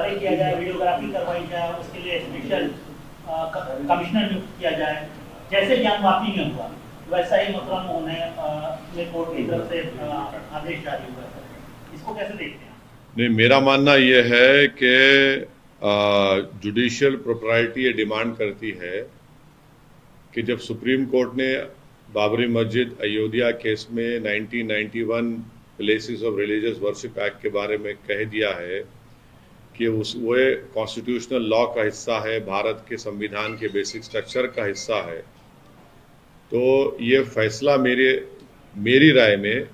सर्वे किया जाए, वीडियोग्राफी करवाई जाए, उसके लिए स्पेशल कमिश्नर नियुक्त किया जाए, जैसे ज्ञानवापी में हुआ वैसा ही मोहतरम ने कोर्ट की तरफ से आदेश जारी हुआ है। इसको कैसे देखते हैं? नहीं, मेरा मानना यह है कि जुडिशियल प्रोप्राइटी ये डिमांड करती है कि जब सुप्रीम कोर्ट ने बाबरी मस्जिद अयोध्या केस में 1991 places of religious worship act के बारे में कह दिया है कि वो कॉन्स्टिट्यूशनल लॉ का हिस्सा है, भारत के संविधान के बेसिक स्ट्रक्चर का हिस्सा है, तो ये फैसला मेरी राय में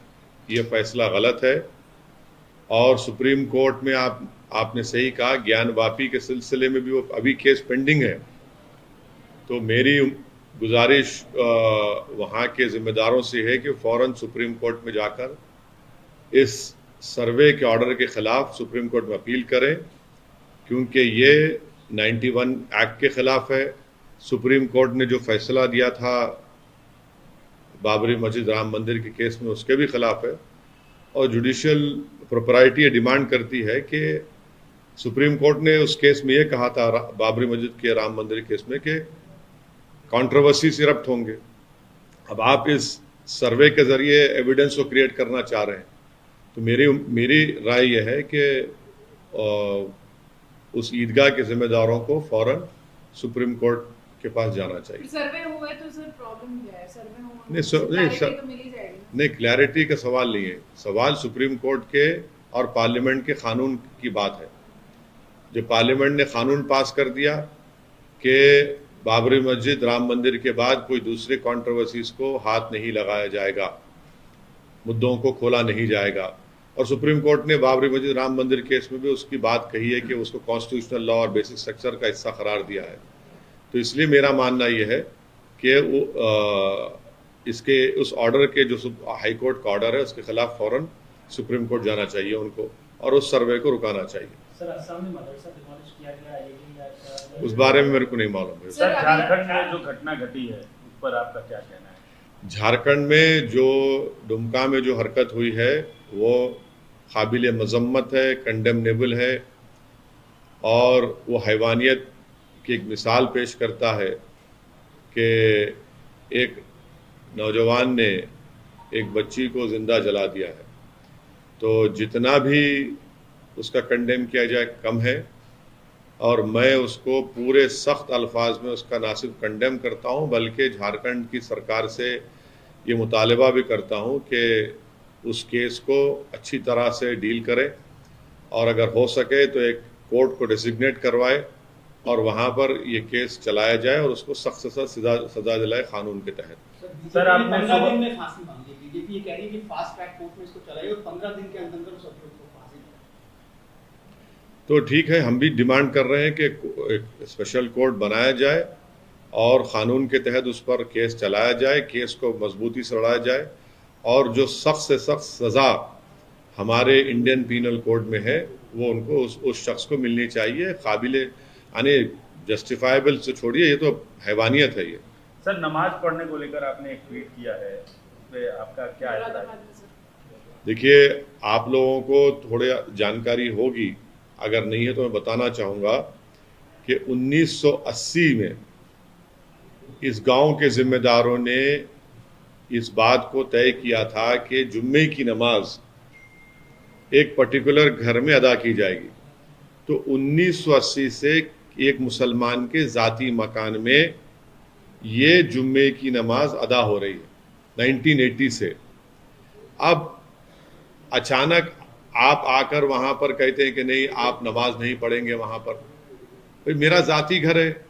ये फैसला गलत है। और सुप्रीम कोर्ट में आपने सही कहा, ज्ञानवापी के सिलसिले में भी वो अभी केस पेंडिंग है। तो मेरी गुजारिश वहाँ के जिम्मेदारों से है कि फौरन सुप्रीम कोर्ट में जाकर इस सर्वे के ऑर्डर के खिलाफ सुप्रीम कोर्ट में अपील करें, क्योंकि ये 91 एक्ट के खिलाफ है। सुप्रीम कोर्ट ने जो फैसला दिया था बाबरी मस्जिद राम मंदिर के केस में उसके भी खिलाफ है। और जुडिशियल प्रोप्राइटी ये डिमांड करती है कि सुप्रीम कोर्ट ने उस केस में ये कहा था बाबरी मस्जिद के राम मंदिर केस में कि कंट्रोवर्सी से इरप्ट होंगे। अब आप इस सर्वे के जरिए एविडेंस को क्रिएट करना चाह रहे हैं, तो मेरी राय यह है कि उस ईदगाह के जिम्मेदारों को फौरन सुप्रीम कोर्ट के पास जाना चाहिए। सर्वे हुआ है तो सर प्रॉब्लम क्या है? सर्वे हुआ तो मिल ही जाएगी। नहीं, क्लैरिटी का सवाल नहीं है, सवाल सुप्रीम कोर्ट के और पार्लियामेंट के कानून की बात है। जो पार्लियामेंट ने कानून पास कर दिया कि बाबरी मस्जिद राम मंदिर के बाद कोई दूसरे कंट्रोवर्सीज को हाथ नहीं लगाया जाएगा, मुद्दों को खोला नहीं जाएगा। और सुप्रीम कोर्ट ने बाबरी मस्जिद राम मंदिर केस में भी उसकी बात कही है कि उसको कॉन्स्टिट्यूशनल लॉ और बेसिक स्ट्रक्चर का हिस्सा करार दिया है। तो इसलिए मेरा मानना यह है कि इसके उस ऑर्डर के जो हाई कोर्ट का ऑर्डर है उसके खिलाफ फौरन सुप्रीम कोर्ट जाना चाहिए उनको और उस सर्वे को रुकाना चाहिए। सर, असम में मदरसा डिमोलिश किया गया है, उस बारे में मेरे को नहीं मालूम है। सर, झारखंड में जो घटना घटी है उस पर आपका क्या कहना है? झारखंड में जो दुमका में जो हरकत हुई है वो काबिल मजम्मत है, कंडेमनेबल है, और वो हैवानियत की एक मिसाल पेश करता है कि एक नौजवान ने एक बच्ची को ज़िंदा जला दिया है। तो जितना भी उसका कंडेम किया जाए कम है, और मैं उसको पूरे सख्त अल्फाज में उसका ना सिर्फ कंडेम करता हूँ बल्कि झारखंड की सरकार से ये मुतालबा भी करता हूँ कि उस केस को अच्छी तरह से डील करे और अगर हो सके तो एक कोर्ट को डेजिग्नेट करवाए और वहाँ पर ये केस चलाया जाए और उसको सख्त से सख्त सजा दिलाए कानून के तहत। सर, आपने 15 दिन में फांसी मांगी, बीजेपी ये कह रही है कि फास्ट ट्रैक कोर्ट में इसको चलाइए और 15 दिन के अंदर उस अपराधी को फांसी दें। तो ठीक है, हम भी डिमांड कर रहे हैं कि एक स्पेशल कोर्ट बनाया जाए और कानून के तहत उस पर केस चलाया जाए, केस को मजबूती से लड़ाया जाए, और जो सख्त से सख्त सजा हमारे इंडियन पीनल कोड में है वो उनको उस शख्स को मिलनी चाहिए। काबिल यानी जस्टिफाइबल से छोड़िए, ये तो हैवानियत है। ये सर, नमाज पढ़ने को लेकर आपने एक ट्वीट किया है, तो आपका क्या है? देखिए, आप लोगों को थोड़ी जानकारी होगी, अगर नहीं है तो मैं बताना चाहूँगा कि 1980 में इस गांव के जिम्मेदारों ने इस बात को तय किया था कि जुम्मे की नमाज एक पर्टिकुलर घर में अदा की जाएगी। तो 1980 से एक मुसलमान के ज़ाती मकान में ये जुम्मे की नमाज अदा हो रही है 1980 से। अब अचानक आप आकर वहाँ पर कहते हैं कि नहीं, आप नमाज नहीं पढ़ेंगे वहाँ पर। भाई, मेरा ज़ाती घर है,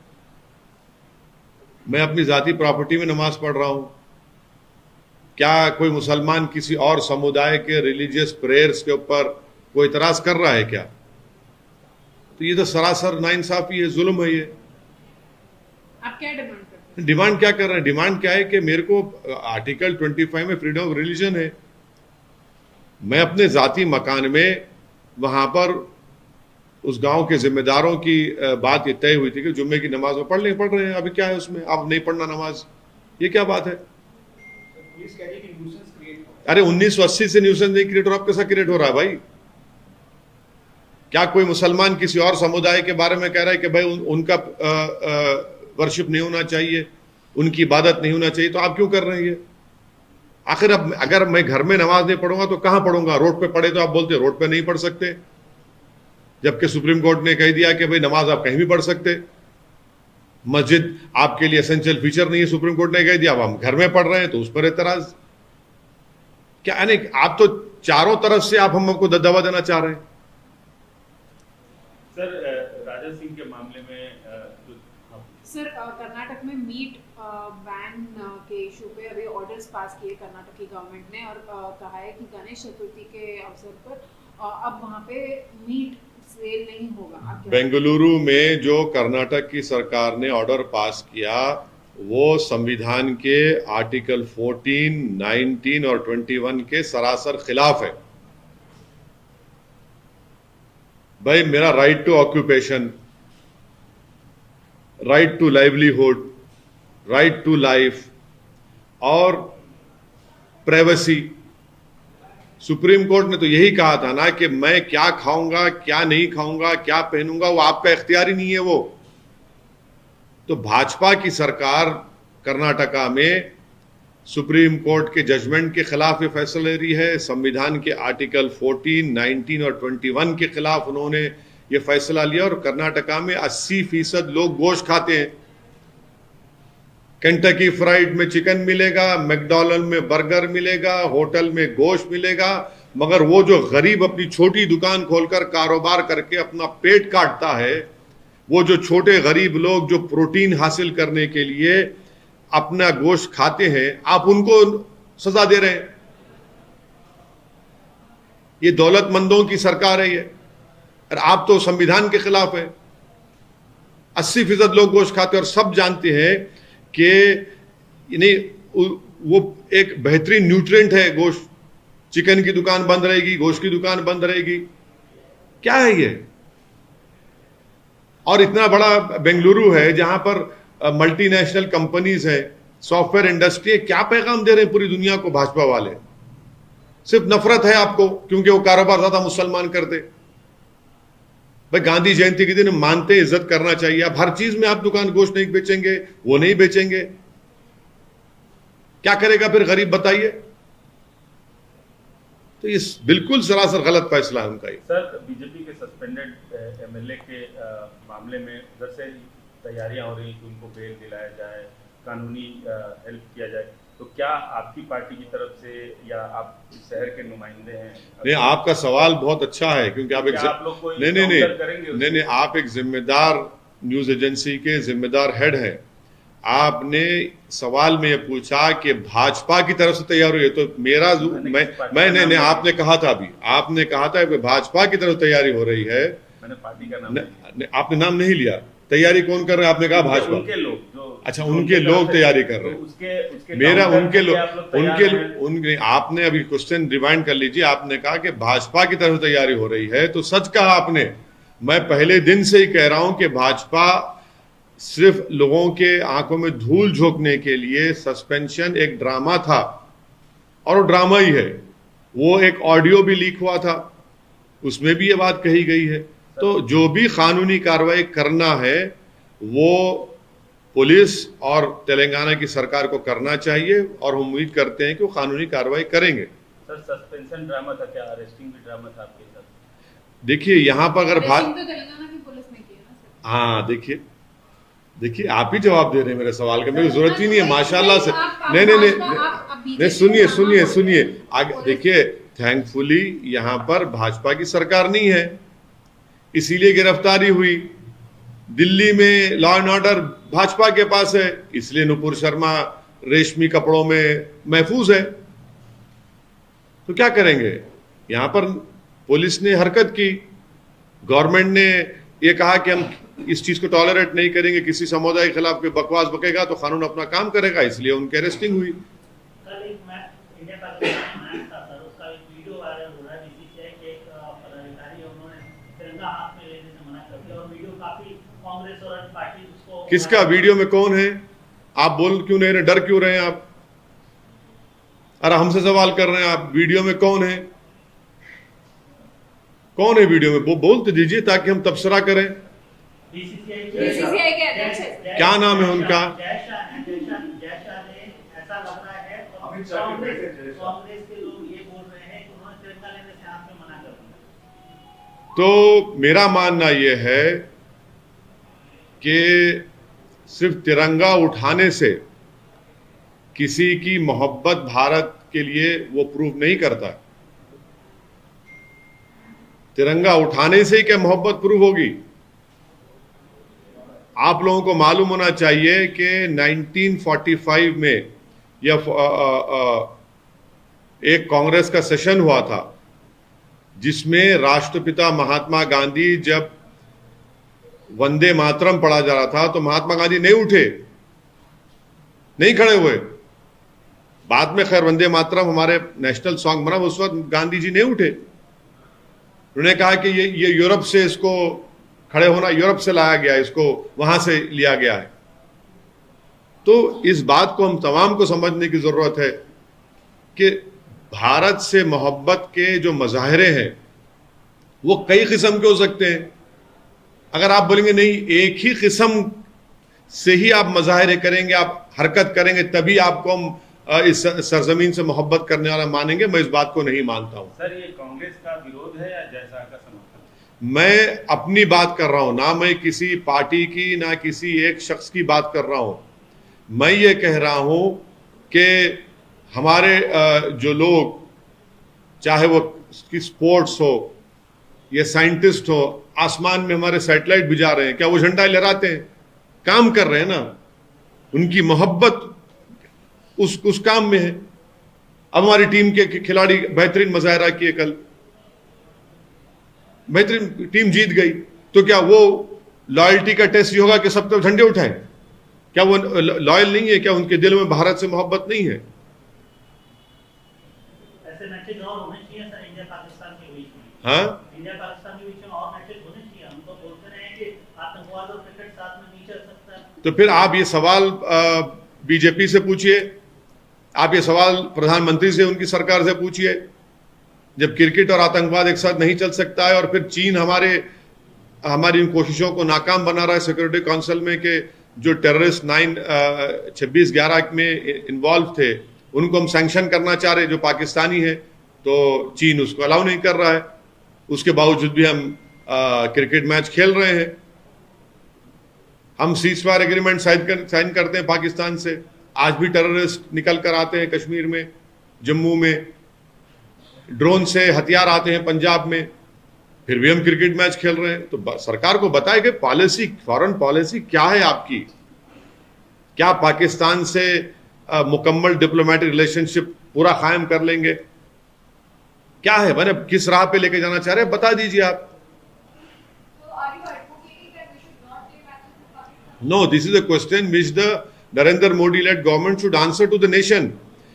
मैं अपनी ज़ाती प्रॉपर्टी में नमाज पढ़ रहा हूँ। क्या कोई मुसलमान किसी और समुदाय के रिलीजियस प्रेयर्स के ऊपर कोई इतराज कर रहा है क्या? तो ये तो सरासर नाइंसाफी है, जुल्म है। ये आप क्या डिमांड करते हैं? डिमांड क्या कर रहे हैं? डिमांड क्या है कि मेरे को आर्टिकल 25 में फ्रीडम ऑफ रिलीजन है। मैं अपने जाती मकान में वहां पर उस गांव के जिम्मेदारों की बात ये तय हुई थी कि जुम्मे की नमाज वो पढ़ रहे हैं। अभी क्या है उसमें, आप नहीं पढ़ना नमाज, ये क्या बात है? अरे 1980 से न्यूसेंस नहीं क्रिएट हो रहा, अब कैसा क्रिएट हो रहा है भाई? क्या कोई मुसलमान किसी और समुदाय के बारे में कह रहा है कि भाई उनका वर्शिप नहीं होना चाहिए, उनकी इबादत नहीं होना चाहिए? तो आप क्यों कर रहे हैं ये? आखिर अब अगर मैं घर में नमाज नहीं पढ़ूंगा तो कहां पढ़ूंगा? रोड पे पढ़े तो आप बोलते रोड पे नहीं पढ़ सकते, जबकि सुप्रीम कोर्ट ने कह दिया कि भाई नमाज आप कहीं भी पढ़ सकते, मस्जिद आपके लिए एसेंशियल फीचर नहीं है, सुप्रीम कोर्ट ने कह दिया। अब हम घर में पढ़ रहे हैं तो उस पर एतराज क्या? यानी आप तो चारों तरफ से आप हमको दबा देना चाह रहे हैं। सर राजा सिंह के मामले में सर कर्नाटक में मीट बैन के इशू पे अभी ऑर्डर्स पास किए कर्नाटक की गवर्नमेंट ने और कहा है कि गणेश चतुर्थी के अवसर पर अब वहाँ पे मीट सेल नहीं होगा। बेंगलुरु में जो कर्नाटक की सरकार ने ऑर्डर पास किया वो संविधान के आर्टिकल 14, 19 और 21 के सरासर खिलाफ है। भाई मेरा right to occupation, right to livelihood, right to life और प्राइवेसी, सुप्रीम कोर्ट ने तो यही कहा था ना कि मैं क्या खाऊंगा, क्या नहीं खाऊंगा, क्या पहनूंगा, वो आपका इख्तियार ही नहीं है वो। तो भाजपा की सरकार कर्नाटका में सुप्रीम कोर्ट के जजमेंट के खिलाफ ये फैसला ले रही है, संविधान के आर्टिकल 14, 19 और 21 के खिलाफ उन्होंने ये फैसला लिया। और कर्नाटका में 80% लोग गोश्त खाते हैं। केंटकी फ्राइड में चिकन मिलेगा, मैकडॉनल्ड में बर्गर मिलेगा, होटल में गोश्त मिलेगा, मगर वो जो गरीब अपनी छोटी दुकान खोलकर कारोबार करके अपना पेट काटता है, वो जो छोटे गरीब लोग जो प्रोटीन हासिल करने के लिए अपना गोश्त खाते हैं, आप उनको सजा दे रहे हैं। ये दौलतमंदों की सरकार है ये, और आप तो संविधान के खिलाफ है। 80% लोग गोश्त खाते हैं और सब जानते हैं कि नहीं वो एक बेहतरीन न्यूट्रिएंट है गोश्त। चिकन की दुकान बंद रहेगी, गोश्त की दुकान बंद रहेगी, क्या है ये? और इतना बड़ा बेंगलुरु है जहां पर मल्टीनेशनल कंपनीज है, सॉफ्टवेयर इंडस्ट्री है, क्या पैगाम दे रहे हैं पूरी दुनिया को भाजपा वाले? सिर्फ नफरत है आपको क्योंकि वो कारोबार ज्यादा मुसलमान करते। भाई गांधी जयंती के दिन मानते इज्जत करना चाहिए। आप हर चीज में आप दुकान गोश्त नहीं बेचेंगे, वो नहीं बेचेंगे, क्या करेगा फिर गरीब बताइए? तो ये बिल्कुल सरासर गलत फैसला है उनका। सर बीजेपी के सस्पेंडेड एमएलए के मामले में उधर से तैयारियां हो रही कि उनको बेल दिलाया जाए, कानूनी हेल्प किया जाए, तो क्या आपकी पार्टी की तरफ से या आप शहर के नुमाइंदे हैं? नहीं, आपका सवाल बहुत अच्छा है क्योंकि आप नहीं, आप एक जिम्मेदार न्यूज एजेंसी के जिम्मेदार हेड हैं। आपने सवाल में ये पूछा कि भाजपा की तरफ से तैयार हुई है, तो मेरा मैं आपने कहा था अभी, आपने कहा था कि भाजपा की तरफ तैयारी हो रही है। मैंने पार्टी का नाम आपने नाम नहीं लिया। तैयारी कौन कर रहे हैं? आपने कहा भाजपा। उनके लोग जो, अच्छा, उनके लोग तैयारी कर रहे हैं। मेरा उनके लोग उनके आपने अभी क्वेश्चन रिवाइंड कर लीजिए। आपने कहा कि भाजपा की तरफ तैयारी हो रही है, तो सच कहा आपने। मैं पहले दिन से ही कह रहा हूं कि भाजपा सिर्फ लोगों के आंखों में धूल झोंकने के लिए सस्पेंशन एक ड्रामा था, और वो ड्रामा ही है। वो एक ऑडियो भी लीक हुआ था, उसमें भी ये बात कही गई है। तो जो भी कानूनी कार्रवाई करना है वो पुलिस और तेलंगाना की सरकार को करना चाहिए, और हम उम्मीद करते हैं कि वो कानूनी कार्रवाई करेंगे। सर सस्पेंशन ड्रामा था क्या? अरेस्टिंग भी ड्रामा था आपके साथ? देखिए यहाँ पर अगर तेलंगाना की पुलिस ने किया ना सर। हाँ, देखिए आप ही जवाब दे रहे हैं मेरे सवाल का, मेरी जरूरत ही नहीं है माशाल्लाह से। नहीं, सुनिए आगे देखिए। थैंकफुली यहाँ पर भाजपा की सरकार नहीं है, इसीलिए गिरफ्तारी हुई। दिल्ली में लॉ एंड ऑर्डर भाजपा के पास है, इसलिए नुपुर शर्मा रेशमी कपड़ों में महफूज है। तो क्या करेंगे? यहां पर पुलिस ने हरकत की, गवर्नमेंट ने यह कहा कि हम इस चीज को टॉलरेट नहीं करेंगे, किसी समुदाय के खिलाफ कोई बकवास बकेगा तो कानून अपना काम करेगा, इसलिए उनकी अरेस्टिंग हुई। कल एक इंडिया पाकिस्तान मैच था सर, उसका एक वीडियो वायरल हो रहा है जिससे कि एक पदाधिकारी उन्होंने तिरंगा हाथ में लेने से मना कर दिया, और वीडियो काफी कांग्रेस और अन्य पार्टी उसको। किसका वीडियो में कौन है? आप बोल क्यों नहीं रहे? डर क्यों रहे हैं आप? अरे हमसे सवाल कर रहे हैं आप, वीडियो में कौन है? कौन है वीडियो में? वो बोल तो दीजिए ताकि हम तबसरा करें। बीसीसीआई के अध्यक्ष है। क्या नाम है उनका? जय शाह ने, ऐसा लग रहा है कांग्रेस के लोग ये बोल रहे हैं कि उन्होंने तिरंगा लेने से हाथ में मना कर दिया। तो मेरा मानना यह है कि सिर्फ तिरंगा उठाने से किसी की मोहब्बत भारत के लिए वो प्रूव नहीं करता। तिरंगा उठाने से ही क्या मोहब्बत प्रूव होगी? आप लोगों को मालूम होना चाहिए कि 1945 में एक कांग्रेस का सेशन हुआ था जिसमें राष्ट्रपिता महात्मा गांधी जब वंदे मातरम पढ़ा जा रहा था तो महात्मा गांधी नहीं उठे, नहीं खड़े हुए। बाद में खैर वंदे मातरम हमारे नेशनल सॉन्ग बना, उस वक्त गांधी जी नहीं उठे। उन्होंने कहा कि ये यूरोप से इसको खड़े होना, यूरोप से लाया गया, इसको वहां से लिया गया है। तो इस बात को हम तमाम को समझने की जरूरत है कि भारत से मोहब्बत के जो मजाहरे हैं वो कई किस्म के हो सकते हैं। अगर आप बोलेंगे नहीं एक ही किस्म से ही आप मजाहरे करेंगे, आप हरकत करेंगे, तभी आपको हम इस सरजमीन से मोहब्बत करने वाला मानेंगे, मैं इस बात को नहीं मानता हूं। सर, ये कांग्रेस का विरोध है या जैसा का समर्थन? मैं अपनी बात कर रहा हूं, ना मैं किसी पार्टी की ना किसी एक शख्स की बात कर रहा हूं। मैं ये कह रहा हूं कि हमारे जो लोग, चाहे वो स्पोर्ट्स हो या साइंटिस्ट हो, आसमान में हमारे सैटेलाइट भिजा रहे हैं, क्या वो झंडा लहराते हैं? काम कर रहे हैं ना, उनकी मोहब्बत उस काम में है। अब हमारी टीम के खिलाड़ी बेहतरीन मुजाहरा किए, कल बेहतरीन टीम जीत गई, तो क्या वो लॉयल्टी का टेस्ट ये होगा कि सब तो झंडे उठाएं? क्या वो लॉयल नहीं है? क्या उनके दिल में भारत से मोहब्बत नहीं है? ऐसे मैचेस और होने चाहिए सर, इंडिया पाकिस्तान के बीच में। हाँ, इंडिया पाकिस्तान के बीच में और मैचेस होने चाहिए। हम तो बोलते रहे हैं कि आतंकवाद और क्रिकेट साथ में नहीं चल सकता। तो फिर आप ये सवाल बीजेपी से पूछिए, आप ये सवाल प्रधानमंत्री से, उनकी सरकार से पूछिए। जब क्रिकेट और आतंकवाद एक साथ नहीं चल सकता है और फिर चीन हमारी इन कोशिशों को नाकाम बना रहा है सिक्योरिटी काउंसिल में कि जो टेररिस्ट 26/11 में इन्वॉल्व थे उनको हम सैंक्शन करना चाह रहे, जो पाकिस्तानी है, तो चीन उसको अलाउ नहीं कर रहा है। उसके बावजूद भी हम क्रिकेट मैच खेल रहे हैं। हम सीजफायर एग्रीमेंट साइन करते हैं पाकिस्तान से, आज भी टेररिस्ट निकल कर आते हैं कश्मीर में, जम्मू में, ड्रोन से हथियार आते हैं पंजाब में, फिर भी हम क्रिकेट मैच खेल रहे हैं। तो सरकार को बताए कि पॉलिसी, फॉरेन पॉलिसी क्या है आपकी? क्या पाकिस्तान से मुकम्मल डिप्लोमेटिक रिलेशनशिप पूरा कायम कर लेंगे? क्या है, मैंने किस राह पे लेके जाना चाह रहे हैं, बता दीजिए आप। No, this is a question which the Narendra Modi-led government should answer to the nation,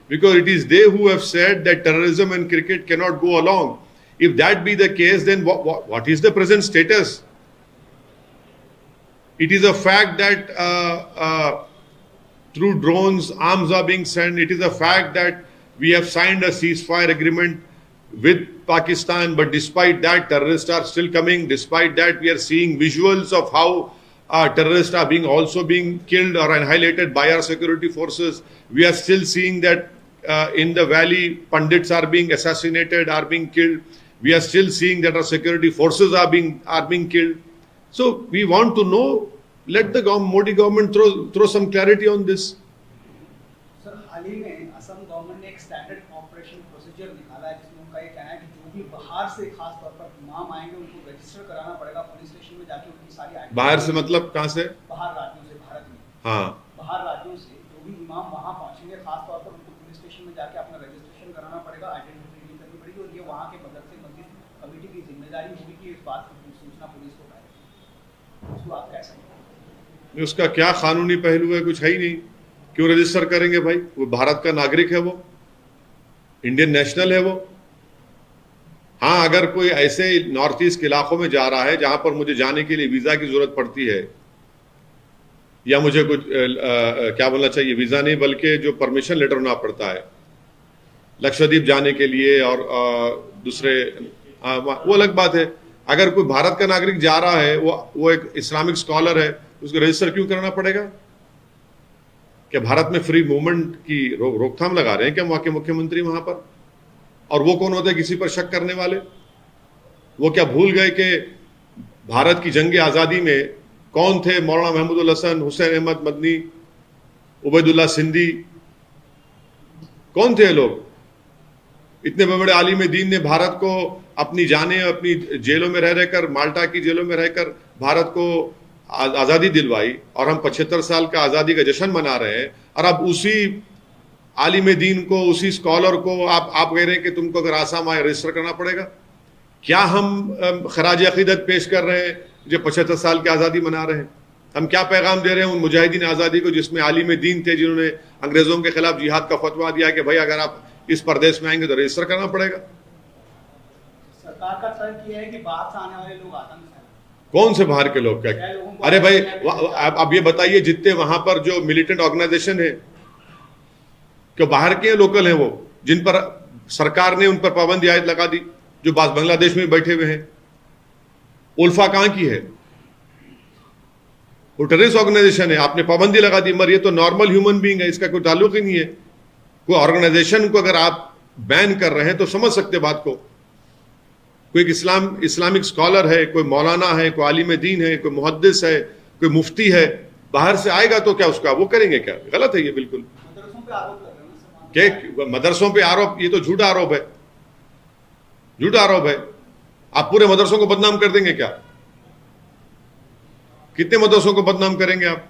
because it is they who have said that terrorism and cricket cannot go along. If that be the case, then what is the present status? It is a fact that through drones, arms are being sent. It is a fact that we have signed a ceasefire agreement with Pakistan, but despite that, terrorists are still coming. Despite that, we are seeing visuals of how terrorists are also being killed or annihilated by our security forces. We are still seeing that in the valley, Pandits are being assassinated, are being killed. We are still seeing that our security forces are being killed. So we want to know. Let the Modi government throw some clarity on this. Sir, हाल ही में Assam government ने एक standard operation procedure निकाला है जिसमें उनका ये कहना है कि जो भी बाहर से खास तौर पर इमाम आएंगे उनको रजिस्टर कराना पड़ेगा पुलिस स्टेशन में जाके, उनकी सारी बाहर से मतलब कहाँ से? बाहर राज्यों से, भारत में। हाँ, बाहर राज्यों से जो भी इमाम वहाँ पहुँचेंगे खास तौर पर उनको पुलिस स्टेशन में जाके अपना रजिस्ट्रेशन कराना पड़ेगा, आइडेंटिफिकेशन करनी पड़ेगी, और ये वहाँ के मदरसे मस्जिद कमेटी की जिम्मेदारी होगी कि इस बात की सूचना पुलिस को पाए। उसको आप कैसे? उसका क्या कानूनी पहलू है? कुछ है ही नहीं। क्यों रजिस्टर करेंगे भाई? वो भारत का नागरिक है, वो इंडियन नेशनल है वो। हाँ, अगर कोई ऐसे नॉर्थ ईस्ट के इलाकों में जा रहा है जहां पर मुझे जाने के लिए वीजा की जरूरत पड़ती है, या मुझे कुछ क्या बोलना चाहिए, वीजा नहीं बल्कि जो परमिशन लेटर होना पड़ता है लक्षद्वीप जाने के लिए और दूसरे वो अलग बात है। अगर कोई भारत का नागरिक जा रहा है, वो एक इस्लामिक स्कॉलर है, उसको रजिस्टर क्यों कराना पड़ेगा? क्या भारत में फ्री मूवमेंट की रोकथाम लगा रहे हैं क्या वहां के मुख्यमंत्री वहां पर? और वो कौन होते हैं किसी पर शक करने वाले? वो क्या भूल गए कि भारत की जंग आजादी में कौन थे? मौलाना महमूदुल हसन, हुसैन अहमद मदनी, उबैदुल्लाह सिंधी, कौन थे लोग? इतने बड़े आलिम दीन ने भारत को अपनी जानें, अपनी जेलों में रह रहकर, माल्टा की जेलों में रहकर भारत को आज़ादी दिलवाई, और हम 75 साल का आज़ादी का जश्न मना रहे हैं। और अब उसी आलिम दीन को, उसी स्कॉलर को आप कह रहे हैं कि तुमको अगर आसाम आए रजिस्टर करना पड़ेगा? क्या हम खराज अकीदत पेश कर रहे हैं जो 75 साल की आज़ादी मना रहे हैं? हम क्या पैगाम दे रहे हैं उन मुजाहिदीन आज़ादी को जिसमें आलिम दीन थे, जिन्होंने अंग्रेज़ों के खिलाफ जिहाद का फतवा दिया कि भाई अगर आप इस प्रदेश में आएंगे तो रजिस्टर करना पड़ेगा? सरकार का तर्क यह है कि बाहर से आने वाले लोग आतंक से, कौन से बाहर के लोग? क्या? अरे भाई अब ये बताइए, जितने वहां पर जो मिलिटेंट ऑर्गेनाइजेशन है, क्यों बाहर के लोकल हैं वो, जिन पर सरकार ने उन पर पाबंदी आयत लगा दी, जो बांग्लादेश में बैठे हुए हैं? उल्फा कहां की है? वो टेररिस्ट ऑर्गेनाइजेशन है, आपने पाबंदी लगा दी, मगर ये तो नॉर्मल ह्यूमन बीइंग है, इसका कोई ताल्लुक ही नहीं है। कोई ऑर्गेनाइजेशन को अगर आप बैन कर रहे हैं तो समझ सकते बात को। कोई इस्लामिक स्कॉलर है, कोई मौलाना है, कोई आलिम दीन है, कोई मुहद्दिस है, कोई मुफ्ती है, बाहर से आएगा तो क्या उसका वो करेंगे? क्या गलत है ये बिल्कुल। मदरसों पे आरोप लग रहे हैं कि मदरसों पे आरोप, ये तो झूठा आरोप है, झूठा आरोप है। आप पूरे मदरसों को बदनाम कर देंगे क्या? कितने मदरसों को बदनाम करेंगे आप?